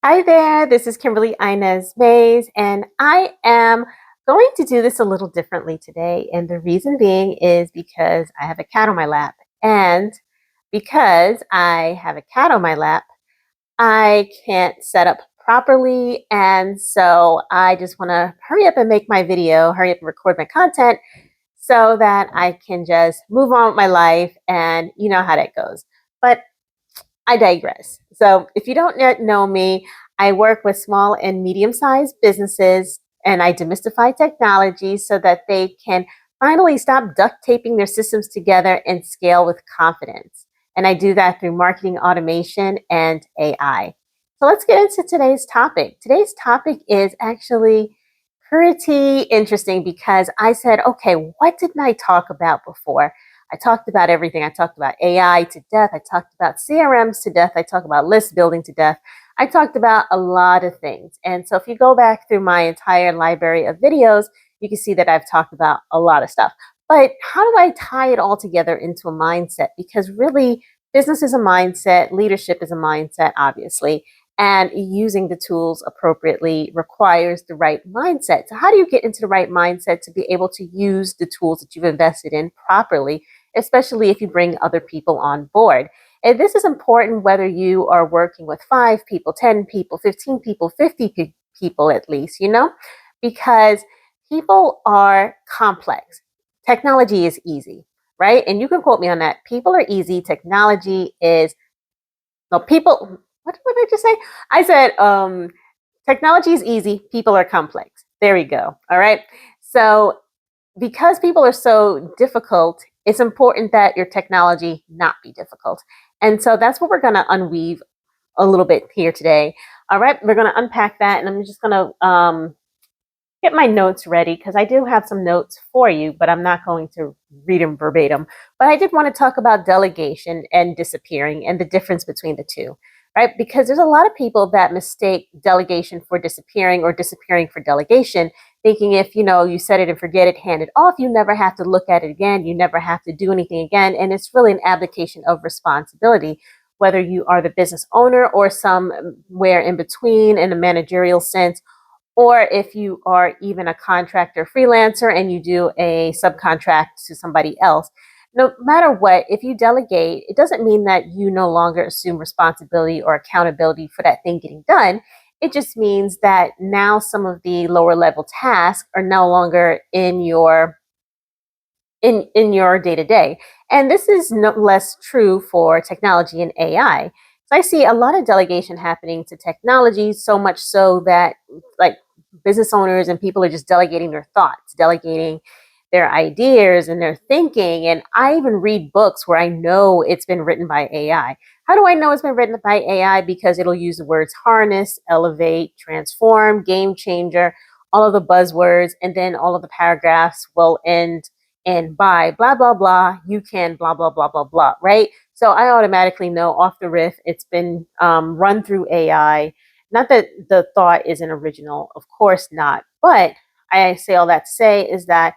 Hi there, this is Kimberly Inez Mays, and I am going to do this a little differently today. And the reason being is because I have a cat on my lap. And because I have a cat on my lap, I can't set up properly. And so I just want to hurry up and make my video, hurry up and record my content so that I can just move on with my life. And you know how that goes. But I digress. So, if you don't yet know me, I work with small and medium sized businesses and I demystify technology so that they can finally stop duct taping their systems together and scale with confidence. And I do that through marketing automation and AI. So, let's get into today's topic. Today's topic is actually pretty interesting because I said, okay, what didn't I talk about before? I talked about everything. I talked about AI to death. I talked about CRMs to death. I talked about list building to death. I talked about a lot of things. And so if you go back through my entire library of videos, you can see that I've talked about a lot of stuff. But how do I tie it all together into a mindset? Because really, business is a mindset, leadership is a mindset, obviously. And using the tools appropriately requires the right mindset. So, how do you get into the right mindset to be able to use the tools that you've invested in properly, especially if you bring other people on board? And this is important whether you are working with 5 people, 10 people, 15 people, 50 people at least, because people are complex. Technology is easy, right? And you can quote me on that. People are easy. Technology is, no, people, what did I just say? I said, technology is easy. People are complex. There we go. All right. So because people are so difficult, it's important that your technology not be difficult. And so that's what we're going to unweave a little bit here today. All right, we're going to unpack that, and I'm just going to get my notes ready because I do have some notes for you, but I'm not going to read them verbatim. But I did want to talk about delegation and disappearing and the difference between the two, right? Because there's a lot of people that mistake delegation for disappearing or disappearing for delegation, thinking if you set it and forget it, hand it off, you never have to look at it again, you never have to do anything again, and it's really an abdication of responsibility. Whether you are the business owner or somewhere in between in a managerial sense, or if you are even a contractor freelancer and you do a subcontract to somebody else. No matter what, if you delegate, it doesn't mean that you no longer assume responsibility or accountability for that thing getting done. It just means that now some of the lower level tasks are no longer in your day to day. And this is no less true for technology and AI. So I see a lot of delegation happening to technology, so much so that like business owners and people are just delegating their thoughts, delegating their ideas and their thinking. And I even read books where I know it's been written by AI. How do I know it's been written by AI? Because it'll use the words harness, elevate, transform, game changer, all of the buzzwords, and then all of the paragraphs will end and by blah, blah, blah, you can blah, blah, blah, blah, blah, right? So I automatically know off the riff it's been run through AI. Not that the thought isn't original, of course not. But I say all that to say is that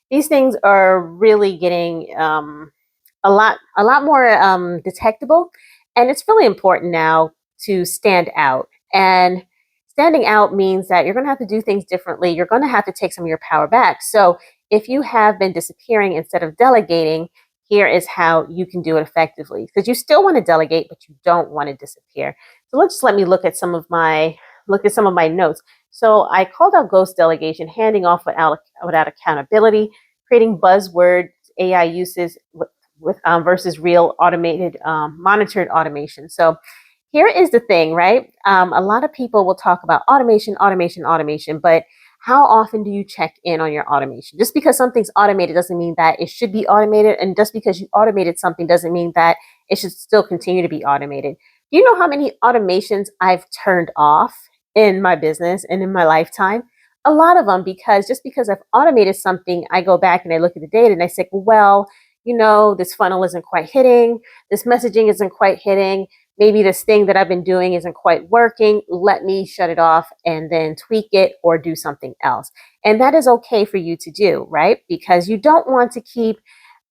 these things are really getting a lot more detectable, and it's really important now to stand out. And standing out means that you're going to have to do things differently. You're going to have to take some of your power back. So if you have been disappearing instead of delegating, here is how you can do it effectively. Because you still want to delegate, but you don't want to disappear. So let me look at some of my notes. So I called out ghost delegation, handing off without accountability, creating buzzword AI uses with versus real automated monitored automation. So here is the thing, right? A lot of people will talk about automation, automation, automation, but how often do you check in on your automation? Just because something's automated doesn't mean that it should be automated. And just because you automated something doesn't mean that it should still continue to be automated. Do you know how many automations I've turned off in my business and in my lifetime? A lot of them, because just because I've automated something, I go back and I look at the data and I say, well, this funnel isn't quite hitting, this messaging isn't quite hitting, maybe this thing that I've been doing isn't quite working. Let me shut it off and then tweak it or do something else. And that is okay for you to do, right? Because you don't want to keep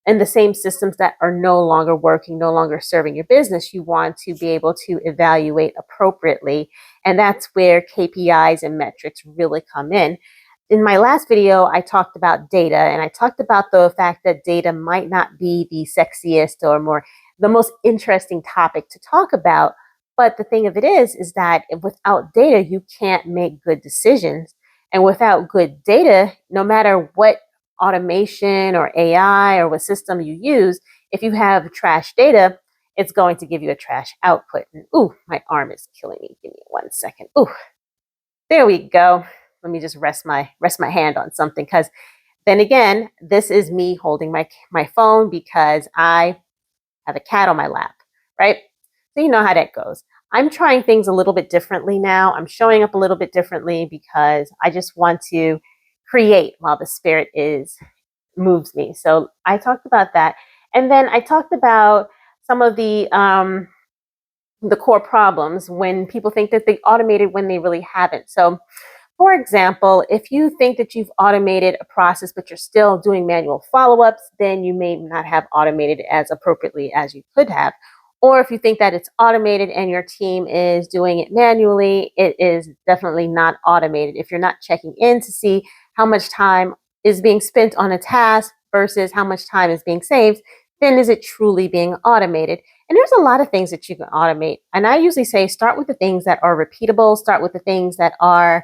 and the same systems that are no longer working, no longer serving your business, you want to be able to evaluate appropriately. And that's where KPIs and metrics really come in. In my last video, I talked about data, and I talked about the fact that data might not be the sexiest or the most interesting topic to talk about. But the thing of it is that without data, you can't make good decisions. And without good data, no matter what automation or AI or what system you use, if you have trash data, it's going to give you a trash output. And ooh, my arm is killing me. Give me 1 second. Ooh, there we go. Let me just rest my hand on something, because then again, this is me holding my phone because I have a cat on my lap, right? So you know how that goes. I'm trying things a little bit differently now. I'm showing up a little bit differently because I just want to create while the spirit moves me. So I talked about that, and then I talked about some of the core problems when people think that they automated when they really haven't. So for example, if you think that you've automated a process, but you're still doing manual follow-ups, then you may not have automated as appropriately as you could have. Or if you think that it's automated and your team is doing it manually, it is definitely not automated. If you're not checking in to see how much time is being spent on a task versus how much time is being saved, then is it truly being automated? And there's a lot of things that you can automate. And I usually say start with the things that are repeatable, start with the things that are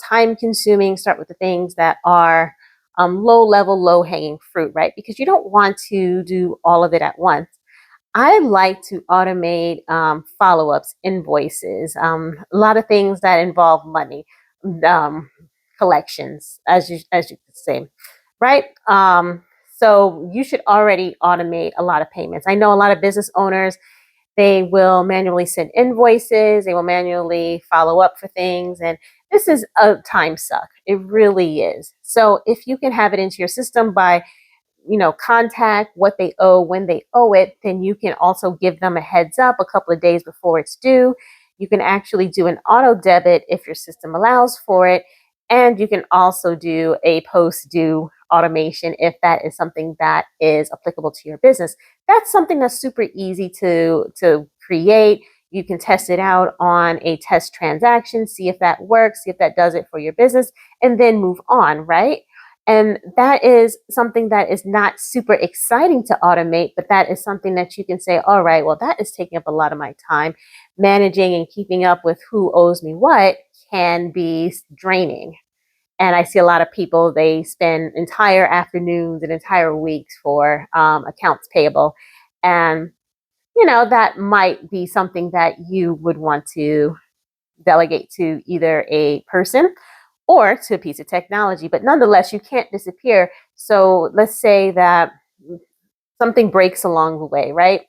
time consuming, start with the things that are low level, low hanging fruit, right? Because you don't want to do all of it at once. I like to automate follow ups, invoices, a lot of things that involve money, um, collections, as you could say, right? So you should already automate a lot of payments. I know a lot of business owners, they will manually send invoices, they will manually follow up for things, and this is a time suck. It really is. So if you can have it into your system by contact what they owe when they owe it, then you can also give them a heads up a couple of days before it's due. You can actually do an auto debit if your system allows for it. And you can also do a post due automation if that is something that is applicable to your business. That's something that's super easy to create. You can test it out on a test transaction, see if that works, see if that does it for your business, and then move on, right? And that is something that is not super exciting to automate, but that is something that you can say, all right, well, that is taking up a lot of my time. Managing and keeping up with who owes me what can be draining. And I see a lot of people, they spend entire afternoons and entire weeks for accounts payable. And, that might be something that you would want to delegate to either a person or to a piece of technology. But nonetheless, you can't disappear. So let's say that something breaks along the way, right?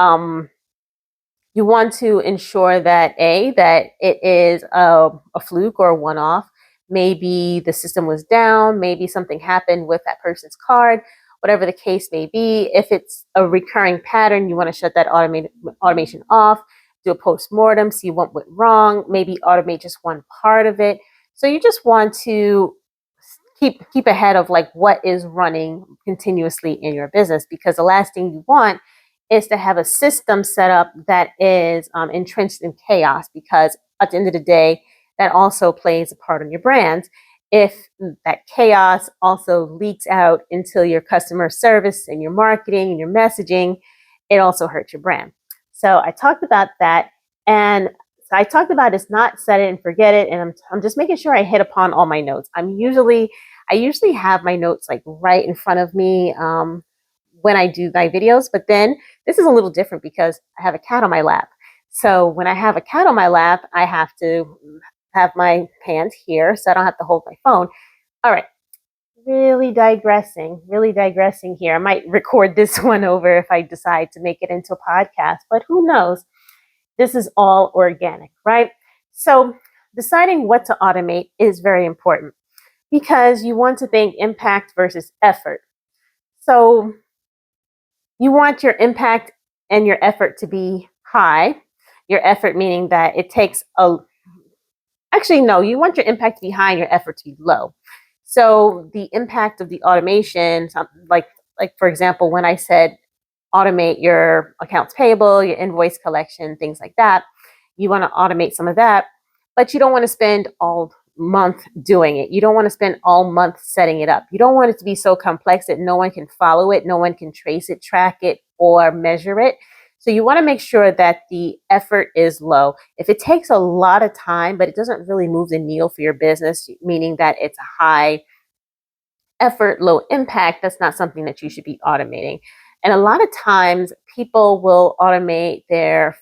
You want to ensure that that it is a fluke or a one-off. Maybe the system was down, maybe something happened with that person's card, whatever the case may be. If it's a recurring pattern, you want to shut that automation off, do a post-mortem, see what went wrong, maybe automate just one part of it. So you just want to keep ahead of like what is running continuously in your business, because the last thing you want is to have a system set up that is entrenched in chaos, because at the end of the day, that also plays a part on your brand. If that chaos also leaks out into your customer service and your marketing and your messaging, it also hurts your brand. So I talked about that. And so I talked about it's not set it and forget it. And I'm just making sure I hit upon all my notes. I usually have my notes like right in front of me when I do my videos, but then this is a little different because I have a cat on my lap. So when I have a cat on my lap, I have to have my hand here so I don't have to hold my phone. All right, really digressing here. I might record this one over if I decide to make it into a podcast, but who knows? This is all organic, right? So deciding what to automate is very important because you want to think impact versus effort. So you want your impact and your effort to be high. Your effort meaning that it takes actually, no, you want your impact to be high and your effort to be low. So the impact of the automation, like like for example, when I said automate your accounts payable, your invoice collection, things like that. You want to automate some of that, but you don't want to spend all month doing it. You don't want to spend all month setting it up. You don't want it to be so complex that no one can follow it, no one can trace it, track it, or measure it. So you want to make sure that the effort is low. If it takes a lot of time, but it doesn't really move the needle for your business, meaning that it's a high effort, low impact, that's not something that you should be automating. And a lot of times people will automate their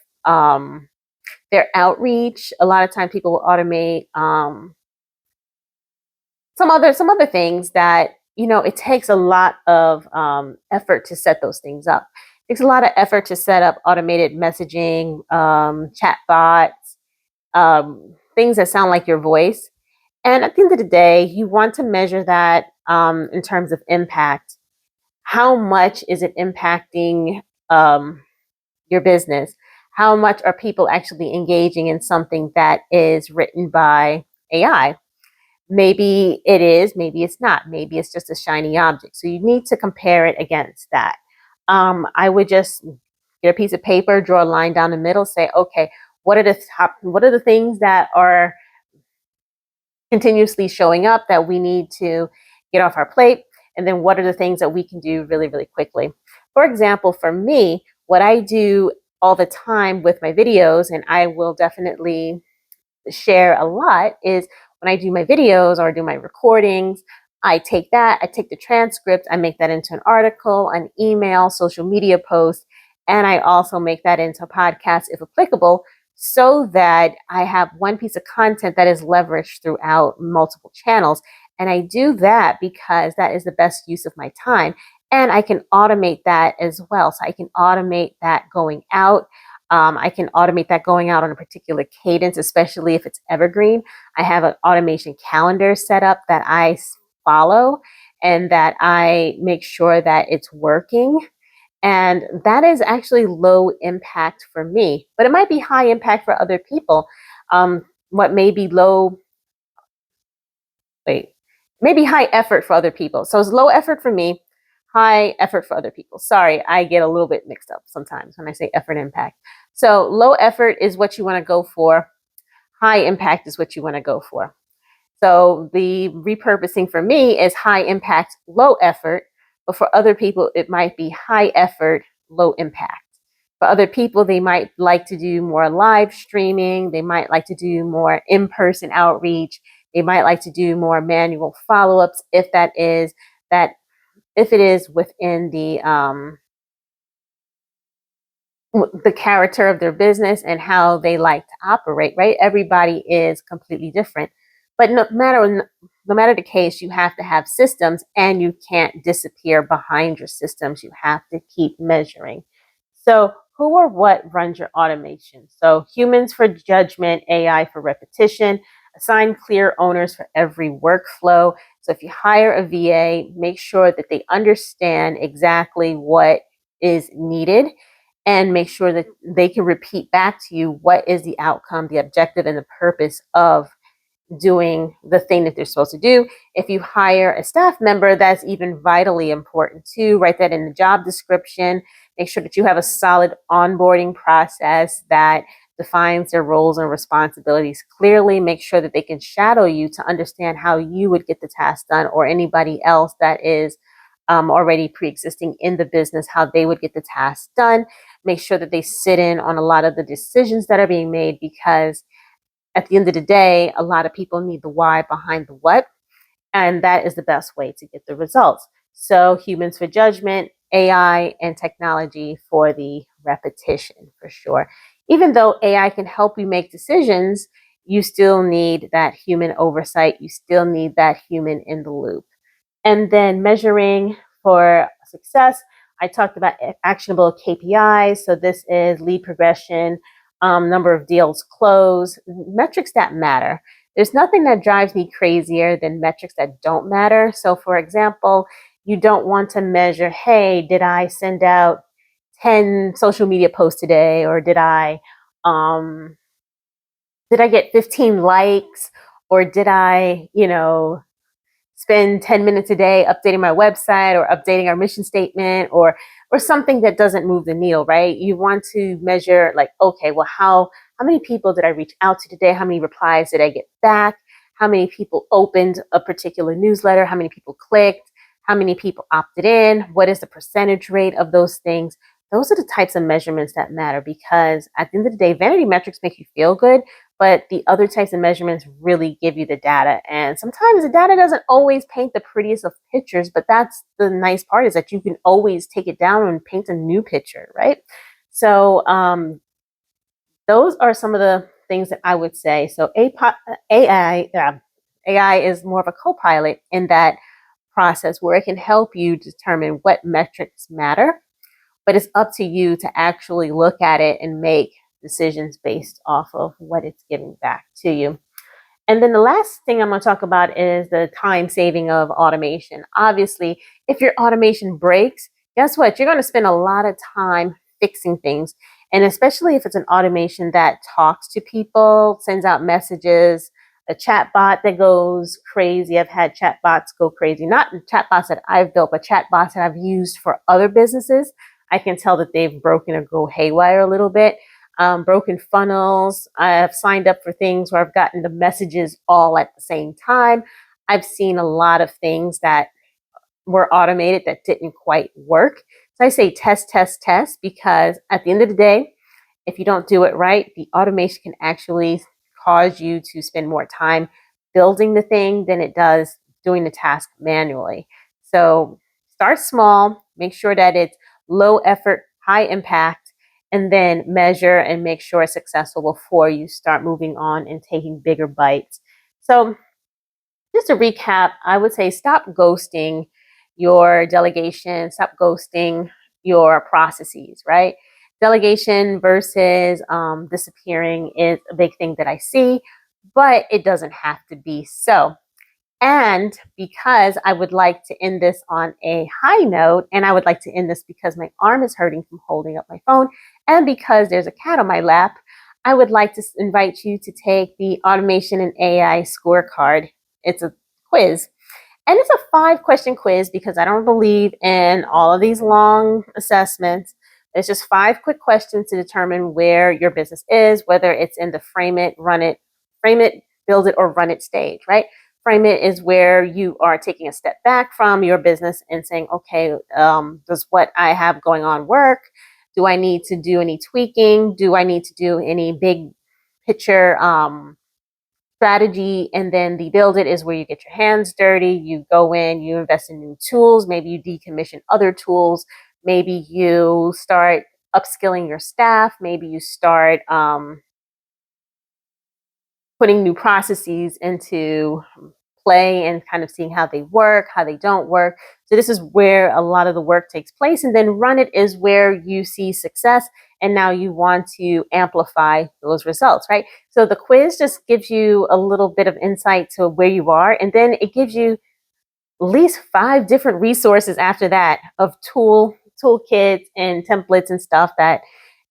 outreach. A lot of times people will automate some other things that, it takes a lot of effort to set those things up. It takes a lot of effort to set up automated messaging, chat bots, things that sound like your voice. And at the end of the day, you want to measure that in terms of impact. How much is it impacting your business? How much are people actually engaging in something that is written by AI? Maybe it is, maybe it's not. Maybe it's just a shiny object. So you need to compare it against that. I would just get a piece of paper, draw a line down the middle, say, okay, what are the things that are continuously showing up that we need to get off our plate? And then what are the things that we can do really, really quickly? For example, for me, what I do all the time with my videos, and I will definitely share a lot, is when I do my videos or do my recordings, I take the transcript, I make that into an article, an email, social media post, and I also make that into a podcast if applicable, so that I have one piece of content that is leveraged throughout multiple channels. And I do that because that is the best use of my time. And I can automate that as well. So I can automate that going out. I can automate that going out on a particular cadence, especially if it's evergreen. I have an automation calendar set up that I follow and that I make sure that it's working. And that is actually low impact for me, but it might be high impact for other people. What may be maybe high effort for other people. So it's low effort for me, high effort for other people. Sorry, I get a little bit mixed up sometimes when I say effort impact. So low effort is what you want to go for. High impact is what you want to go for. So the repurposing for me is high impact, low effort, but for other people, it might be high effort, low impact. For other people, they might like to do more live streaming. They might like to do more in-person outreach. They might like to do more manual follow-ups if it is within the character of their business and how they like to operate, right? Everybody is completely different. But no matter the case, you have to have systems, and you can't disappear behind your systems. You have to keep measuring. So who or what runs your automation? So humans for judgment, AI for repetition. Assign clear owners for every workflow. So if you hire a VA, make sure that they understand exactly what is needed, and make sure that they can repeat back to you what is the outcome, the objective, and the purpose of doing the thing that they're supposed to do. If you hire a staff member, that's even vitally important too. Write that in the job description. Make sure that you have a solid onboarding process that defines their roles and responsibilities clearly. Make sure that they can shadow you to understand how you would get the task done, or anybody else that is already pre-existing in the business, how they would get the task done. Make sure that they sit in on a lot of the decisions that are being made, because at the end of the day, a lot of people need the why behind the what, and that is the best way to get the results. So humans for judgment, AI, and technology for the repetition, for sure. Even though AI can help you make decisions, you still need that human oversight. You still need that human in the loop. And then measuring for success, I talked about actionable KPIs. So this is lead progression, number of deals closed, metrics that matter. There's nothing that drives me crazier than metrics that don't matter. So for example, you don't want to measure, hey, did I send out 10 social media posts today? Or did I get 15 likes? Or did I, spend 10 minutes a day updating my website or updating our mission statement or something that doesn't move the needle, right? You want to measure like, okay, well, how many people did I reach out to today? How many replies did I get back? How many people opened a particular newsletter? How many people clicked? How many people opted in? What is the percentage rate of those things? Those are the types of measurements that matter, because at the end of the day, vanity metrics make you feel good, but the other types of measurements really give you the data. And sometimes the data doesn't always paint the prettiest of pictures, but that's the nice part, is that you can always take it down and paint a new picture, right? So those are some of the things that I would say. So AI is more of a co-pilot in that process, where it can help you determine what metrics matter, but it's up to you to actually look at it and make decisions based off of what it's giving back to you. And then the last thing I'm going to talk about is the time saving of automation. Obviously, if your automation breaks, guess what? You're going to spend a lot of time fixing things. And especially if it's an automation that talks to people, sends out messages, a chat bot that goes crazy. I've had chat bots go crazy, not chat bots that I've built, but chat bots that I've used for other businesses. I can tell that they've broken or go haywire a little bit. Broken funnels. I've signed up for things where I've gotten the messages all at the same time. I've seen a lot of things that were automated that didn't quite work. So I say test, test, test, because at the end of the day, if you don't do it right, the automation can actually cause you to spend more time building the thing than it does doing the task manually. So start small, make sure that it's low effort, high impact, and then measure and make sure it's successful before you start moving on and taking bigger bites. So just to recap, I would say stop ghosting your delegation, stop ghosting your processes, right? Delegation versus disappearing is a big thing that I see, but it doesn't have to be so. And because I would like to end this on a high note, and I would like to end this because my arm is hurting from holding up my phone, and because there's a cat on my lap, I would like to invite you to take the Automation and AI scorecard. It's a quiz. And it's a 5-question quiz, because I don't believe in all of these long assessments. It's just 5 quick questions to determine where your business is, whether it's in the frame it, build it, or run it stage, right? Frame it is where you are taking a step back from your business and saying, okay, does what I have going on work? Do I need to do any tweaking? Do I need to do any big picture strategy? And then the build it is where you get your hands dirty. You go in, you invest in new tools. Maybe you decommission other tools. Maybe you start upskilling your staff. Maybe you start putting new processes into play and kind of seeing how they work, how they don't work. So this is where a lot of the work takes place. And then run it is where you see success, and now you want to amplify those results, right? So the quiz just gives you a little bit of insight to where you are, and then it gives you at least 5 different resources after that of toolkits and templates and stuff that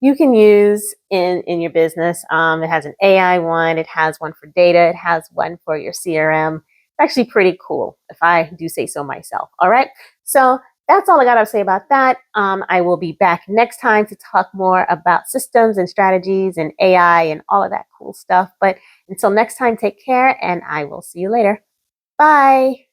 you can use in your business. It has an AI one, it has one for data, it has one for your CRM. It's actually pretty cool, if I do say so myself. All right, so that's all I got to say about that. I will be back next time to talk more about systems and strategies and AI and all of that cool stuff. But until next time, take care, and I will see you later. Bye.